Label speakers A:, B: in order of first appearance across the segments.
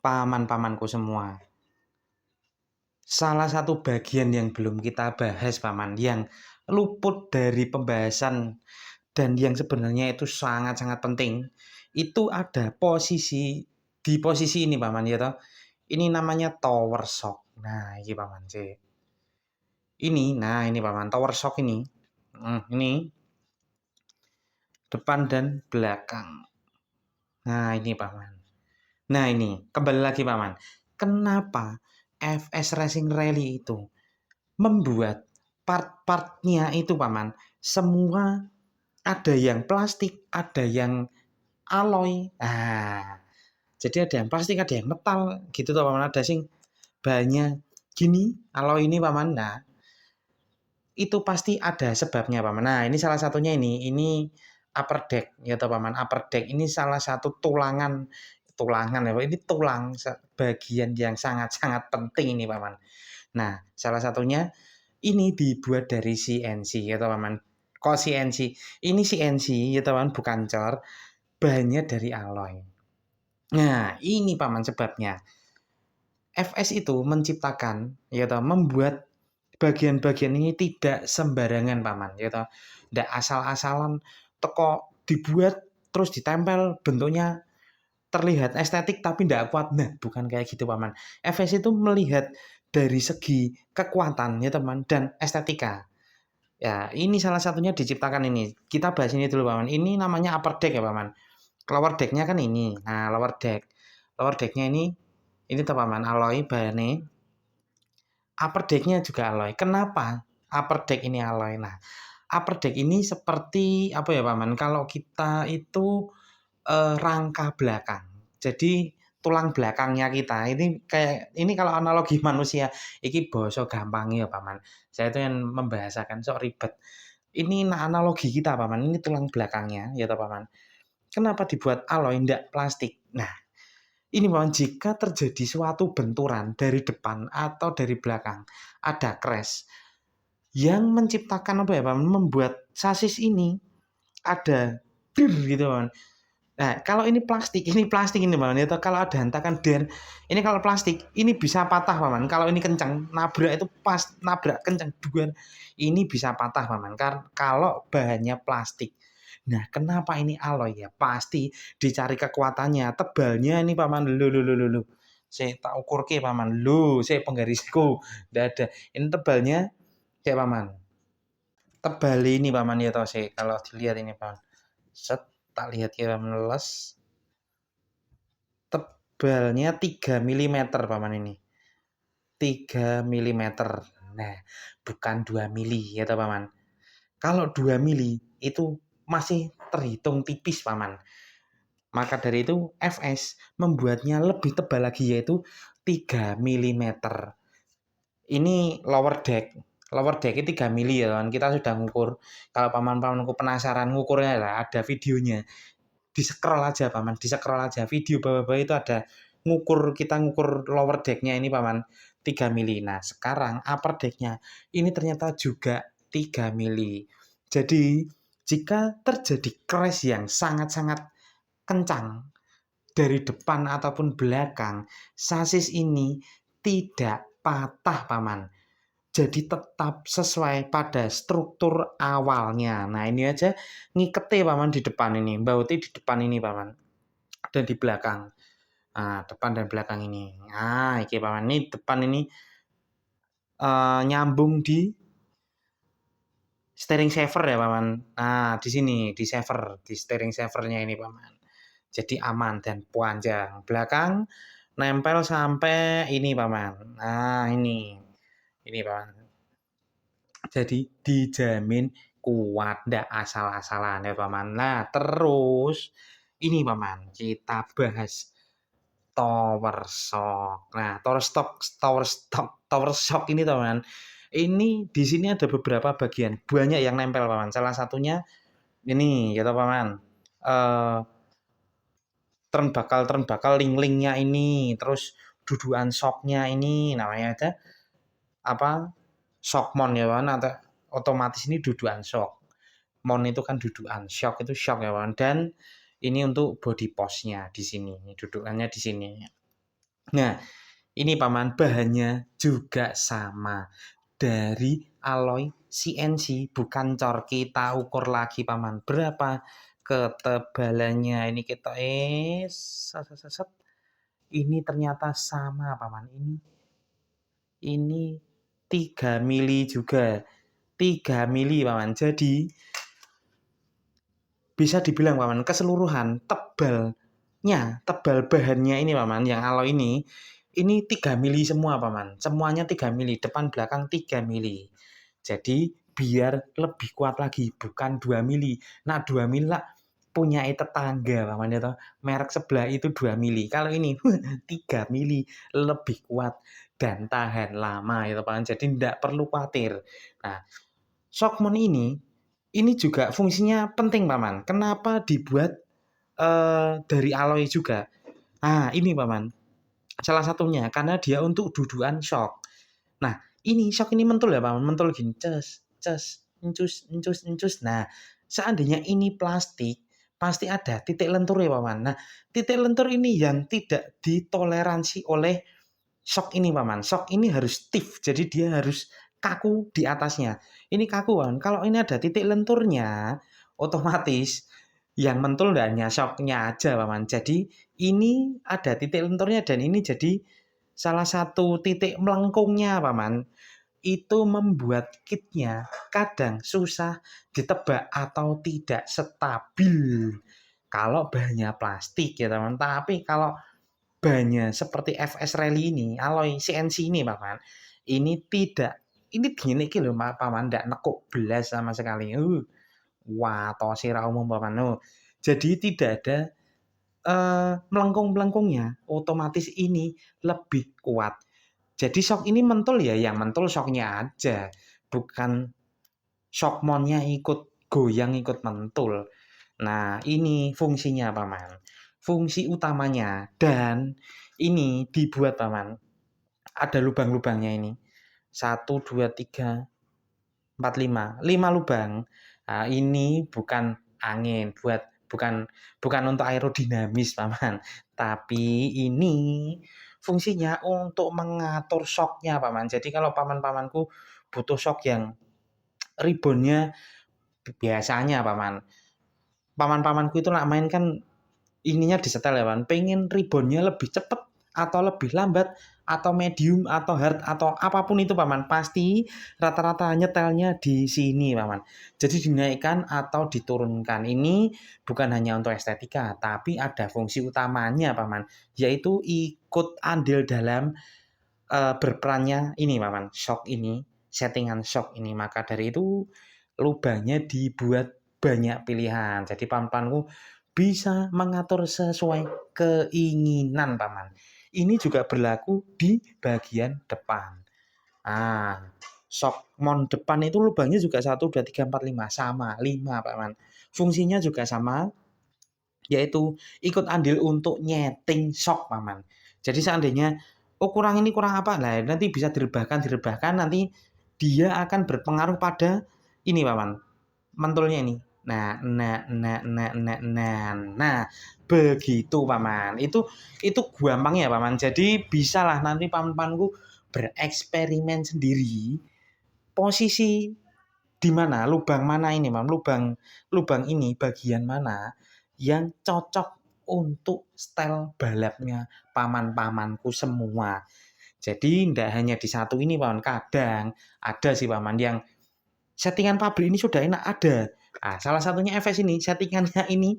A: paman-pamanku semua. Salah satu bagian yang belum kita bahas paman, yang luput dari pembahasan dan yang sebenarnya itu sangat-sangat penting, itu ada di posisi ini paman ya toh. Ini namanya tower shock. Nah, ini paman sih. Ini paman tower shock ini. Ini depan dan belakang. Nah, ini paman. Nah, ini kembali lagi paman. Kenapa FS Racing Rally itu membuat part-partnya itu paman semua ada yang plastik, ada yang alloy. Jadi ada yang plastik, ada yang metal gitu tuh paman. Ada sing bahannya gini, alloy ini paman. Nah, itu pasti ada sebabnya paman. Nah, ini salah satunya ini upper deck ya toh paman. Upper deck ini salah satu tulangan ya, ini tulang bagian yang sangat-sangat penting ini paman. Nah, salah satunya ini dibuat dari CNC ya toh paman. Kok CNC? Ini CNC ya toh paman, bukan cor. Bahannya dari alloy. Nah, ini paman sebabnya. FS itu menciptakan ya toh, membuat bagian-bagian ini tidak sembarangan paman ya toh. Tidak asal-asalan teko dibuat terus ditempel bentuknya terlihat estetik tapi tidak kuat. Nah, bukan kayak gitu paman. FS itu melihat dari segi kekuatan ya teman dan estetika. Ya, ini salah satunya diciptakan ini. Kita bahas ini dulu paman. Ini namanya upper deck ya paman. Lower deck-nya kan ini. Nah, lower deck. Lower deck-nya ini tuh paman, alloy bahannya. Upper deck-nya juga alloy. Kenapa upper deck ini alloy? Nah, upper deck ini seperti apa ya paman? Kalau kita itu rangka belakang. Jadi tulang belakangnya kita ini kalau analogi manusia, ini boso gampang ya paman. Saya itu yang membahasakan sok ribet. Ini analogi kita paman. Ini tulang belakangnya ya paman. Kenapa dibuat alloy tidak plastik? Nah, ini paman, jika terjadi suatu benturan dari depan atau dari belakang, ada crash yang menciptakan apa ya paman? Membuat sasis ini ada gitu paman. Nah, kalau ini plastik ini paman ya. Kalau ada hentakan dan ini kalau plastik ini bisa patah paman. Kalau ini kencang nabrak itu pas nabrak kencang duan ini bisa patah paman. Kalau bahannya plastik. Nah, kenapa ini alloy ya? Pasti dicari kekuatannya, tebalnya ini paman. Lu. Saya tak ukur ke paman. Saya penggarisku. Tidak ada. Ini tebalnya kayak paman. Tebal ini paman ya toh saya kalau dilihat ini paman. Set tak lihat ya meles. Tebalnya 3 mm paman ini. 3 mm. Nah, bukan 2 mili ya toh paman. Kalau 2 mili itu masih terhitung tipis paman. Maka dari itu FS membuatnya lebih tebal lagi yaitu 3 mm. Ini lower deck. Lower deck itu 3 mili ya kan. Kita sudah ngukur. Kalau paman-pamanku penasaran ngukurnya lah, ada videonya. Di-scroll aja paman, di-scroll aja. Video bawah-bawah itu ada kita ngukur lower deck-nya ini paman 3 mili. Nah, sekarang upper deck-nya ini ternyata juga 3 mili. Jadi, jika terjadi crash yang sangat-sangat kencang dari depan ataupun belakang, sasis ini tidak patah paman. Jadi tetap sesuai pada struktur awalnya. Nah, ini aja ngikete paman di depan ini, bauti di depan ini paman. Dan di belakang. Nah, depan dan belakang ini. Nah, iki paman ini depan ini nyambung di steering saver ya paman. Nah, di sini di saver, di steering savernya ini paman. Jadi aman dan panjang. Belakang nempel sampai ini paman. Nah, ini paman. Jadi dijamin kuat, ndak asal-asalan ya paman. Nah, terus ini paman, kita bahas tower shock. Nah, tower shock ini paman. Ini di sini ada beberapa bagian, banyak yang nempel paman. Salah satunya ini ya paman. Turnbuckle link-linknya ini, terus dudukan shocknya ini namanya ada apa? Shock mount ya kan, atau otomatis ini dudukan shock. Mount itu kan dudukan, shock itu shock ya kan. Dan ini untuk body postnya di sini, dudukannya di sini. Nah, ini paman bahannya juga sama dari alloy CNC, bukan cor. Kita ukur lagi paman berapa ketebalannya. Ini kita set, set, set, set. Ini ternyata sama paman. Ini 3 mili juga. 3 mili paman. Jadi bisa dibilang paman keseluruhan tebal bahannya ini paman yang alloy ini 3 mili semua paman. Semuanya 3 mili, depan belakang 3 mili. Jadi biar lebih kuat lagi, bukan 2 mili. Nah 2 mili lah punya tetangga paman ya toh. Merek sebelah itu 2 mili. Kalau ini 3 mili lebih kuat dan tahan lama ya paman. Jadi tidak perlu khawatir. Nah, Shockmon ini juga fungsinya penting paman. Kenapa dibuat dari alloy juga? Nah, ini paman. Salah satunya karena dia untuk dudukan shock. Nah, shock ini mentul ya paman, mentul gini, ces, ces, encus, encus, encus. Nah, seandainya ini plastik, pasti ada titik lentur ya paman. Nah, titik lentur ini yang tidak ditoleransi oleh shock ini paman. Shock ini harus stiff, jadi dia harus kaku di atasnya. Ini kaku paman. Kalau ini ada titik lenturnya, otomatis yang mentul hanya shocknya aja paman. Jadi ini ada titik lenturnya dan ini jadi salah satu titik melengkungnya paman. Itu membuat kitnya kadang susah ditebak atau tidak stabil kalau bahannya plastik ya teman. Tapi kalau bahannya seperti FS Rally ini, alloy CNC ini paman, ini tidak, ini gini iki lho paman, ndak nekuk belas sama sekali. Wah, tosi ra umum paman. Jadi tidak ada melengkung-melengkungnya, otomatis ini lebih kuat. Jadi shock ini mentul ya, yang mentul shocknya aja, bukan shockmonnya ikut goyang, ikut mentul. Nah, ini fungsinya paman, fungsi utamanya. Dan ini dibuat paman, ada lubang-lubangnya ini. 1, 2, 3, 4, 5. 5 lubang. Nah, ini bukan angin, bukan untuk aerodinamis paman. Tapi ini fungsinya untuk mengatur shocknya paman. Jadi kalau paman-pamanku butuh shock yang ribonnya biasanya paman-pamanku itu nak main kan ininya disetel ya paman. Pengen ribonnya lebih cepat atau lebih lambat atau medium atau hard atau apapun itu paman, pasti rata-rata nyetelnya di sini paman. Jadi dinaikkan atau diturunkan ini bukan hanya untuk estetika, tapi ada fungsi utamanya paman, yaitu ikut andil dalam berperannya ini paman, shock ini, settingan shock ini. Maka dari itu lubangnya dibuat banyak pilihan. Jadi paman-pamanku bisa mengatur sesuai keinginan paman. Ini juga berlaku di bagian depan. Shockmon depan itu lubangnya juga 1, 2, 3, 4, 5 sama 5 paman. Fungsinya juga sama, yaitu ikut andil untuk nyeting shock paman. Jadi seandainya kurang ini kurang apa lah, nanti bisa direbahkan nanti dia akan berpengaruh pada ini paman, mentulnya ini. Nah, begitu paman. Itu gampang ya paman. Jadi bisalah nanti paman-pamanku bereksperimen sendiri. Posisi di mana, lubang mana ini paman, lubang ini bagian mana yang cocok untuk style balapnya paman-pamanku semua. Jadi tidak hanya di satu ini paman, kadang ada sih paman yang settingan pabrik ini sudah enak ada. Salah satunya FS ini, settingannya ini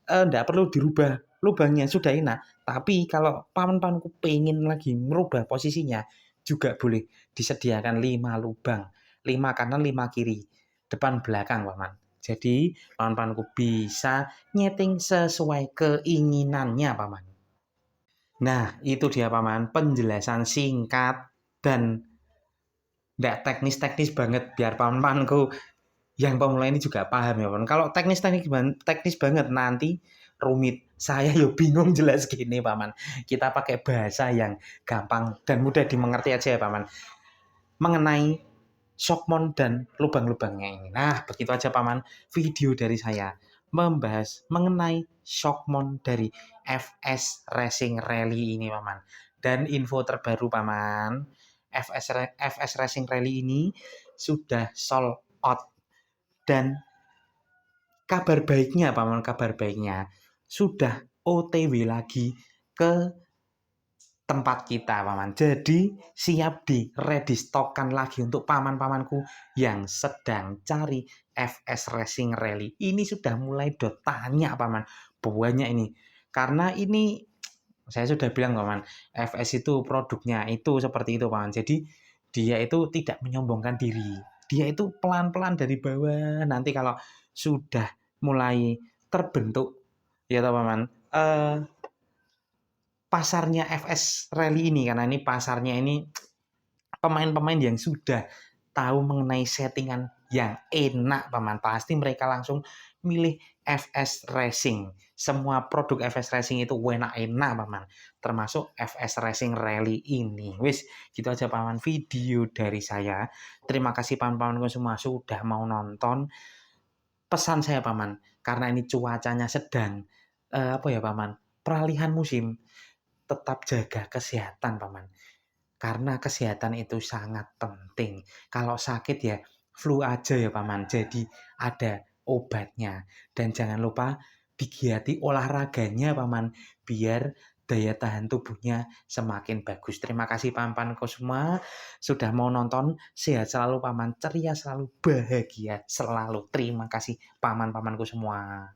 A: tidak perlu dirubah lubangnya, sudah enak. Tapi kalau paman-pamanku pengen lagi merubah posisinya, juga boleh disediakan 5 lubang. 5 kanan, 5 kiri. Depan belakang paman. Jadi paman-pamanku bisa nyeting sesuai keinginannya paman. Nah, itu dia paman, penjelasan singkat dan tidak teknis-teknis banget biar paman-pamanku yang pemula ini juga paham ya paman. Kalau teknis banget nanti rumit. Saya yo bingung jelas gini paman. Kita pakai bahasa yang gampang dan mudah dimengerti aja ya paman. Mengenai shockmon dan lubang-lubangnya ini. Nah, begitu aja paman video dari saya. membahas mengenai Shockmon dari FS Racing Rally ini Paman. Dan info terbaru Paman, FS Racing Rally ini sudah sold out. Dan kabar baiknya Paman, kabar baiknya sudah OTW lagi ke tempat kita Paman. Jadi siap di ready stockkan lagi untuk paman-pamanku yang sedang cari FS Racing Rally. Ini sudah mulai tanya Paman. Banyak ini. Karena ini saya sudah bilang Paman, FS itu produknya itu seperti itu Paman. Jadi dia itu tidak menyombongkan diri. Dia itu pelan-pelan dari bawah. Nanti kalau sudah mulai terbentuk ya toh Paman. Pasarnya FS Rally ini karena ini pasarnya ini pemain-pemain yang sudah tahu mengenai settingan yang enak Paman, pasti mereka langsung milih FS Racing. Semua produk FS Racing itu enak-enak Paman, termasuk FS Racing Rally ini. Wis, gitu aja Paman video dari saya. Terima kasih paman-pamanku semua sudah mau nonton. Pesan saya Paman, karena ini cuacanya sedang apa ya Paman, peralihan musim, tetap jaga kesehatan Paman. Karena kesehatan itu sangat penting. Kalau sakit ya flu aja ya Paman. Jadi ada obatnya. Dan jangan lupa digiati olahraganya Paman. Biar daya tahan tubuhnya semakin bagus. Terima kasih paman-pamanku semua sudah mau nonton. Sehat selalu Paman. Ceria selalu, bahagia selalu. Terima kasih paman-pamanku semua.